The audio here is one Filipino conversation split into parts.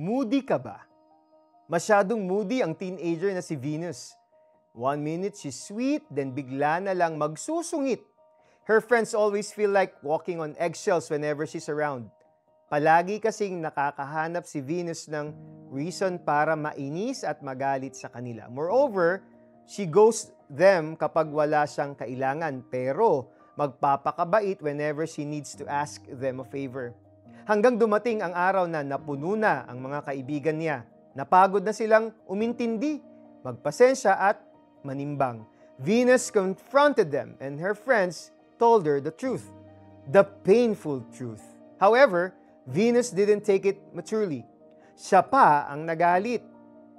Moody ka ba? Masyadong moody ang teenager na si Venus. 1 minute she's sweet, then bigla na lang magsusungit. Her friends always feel like walking on eggshells whenever she's around. Palagi kasing nakakahanap si Venus ng reason para mainis at magalit sa kanila. Moreover, she ghosts them kapag wala siyang kailangan, pero magpapakabait whenever she needs to ask them a favor. Hanggang dumating ang araw na napuno na ang mga kaibigan niya. Napagod na silang umintindi, magpasensya at manimbang. Venus confronted them and her friends told her the truth, the painful truth. However, Venus didn't take it maturely. Siya pa ang nagalit.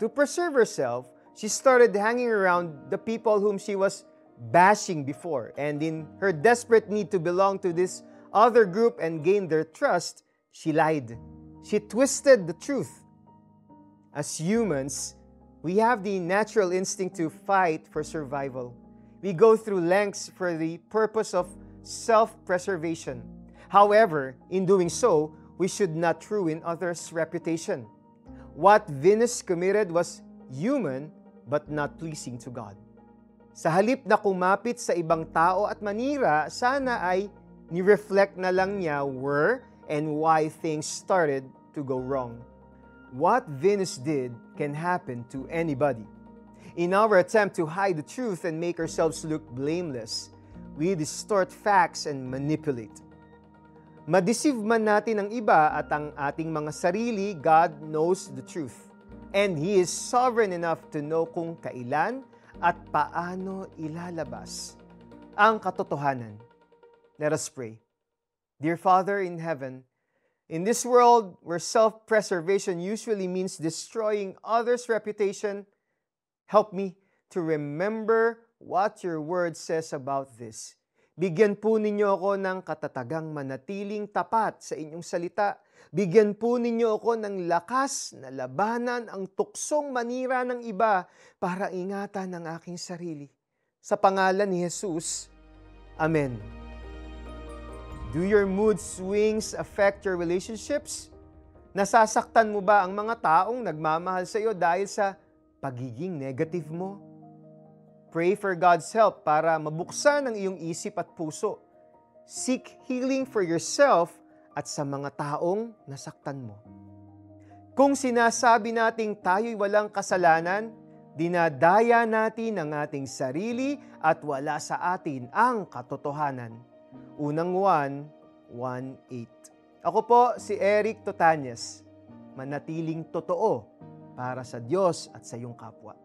To preserve herself, she started hanging around the people whom she was bashing before. And in her desperate need to belong to this other group and gain their trust, she lied. She twisted the truth. As humans, we have the natural instinct to fight for survival. We go through lengths for the purpose of self-preservation. However, in doing so, we should not ruin others' reputation. What Venus committed was human but not pleasing to God. Sa halip na kumapit sa ibang tao at manira, sana ay ni-reflect na lang niya where and why things started to go wrong. What Venus did can happen to anybody. In our attempt to hide the truth and make ourselves look blameless, we distort facts and manipulate. Ma-deceive man natin ang iba at ang ating mga sarili, God knows the truth. And He is sovereign enough to know kung kailan at paano ilalabas ang katotohanan. Let us pray. Dear Father in heaven, in this world where self-preservation usually means destroying others' reputation, help me to remember what your word says about this. Bigyan po ninyo ako ng katatagang manatiling tapat sa inyong salita. Bigyan po ninyo ako ng lakas na labanan ang tuksong manira ng iba para ingatan ang aking sarili. Sa pangalan ni Jesus, Amen. Do your mood swings affect your relationships? Nasasaktan mo ba ang mga taong nagmamahal sa iyo dahil sa pagiging negative mo? Pray for God's help para mabuksan ang iyong isip at puso. Seek healing for yourself at sa mga taong nasaktan mo. Kung sinasabi nating tayo'y walang kasalanan, dinadaya natin ang ating sarili at wala sa atin ang katotohanan. Unang 1:1-8. Ako po si Eric Totanyes, manatiling totoo para sa Diyos at sa iyong kapwa.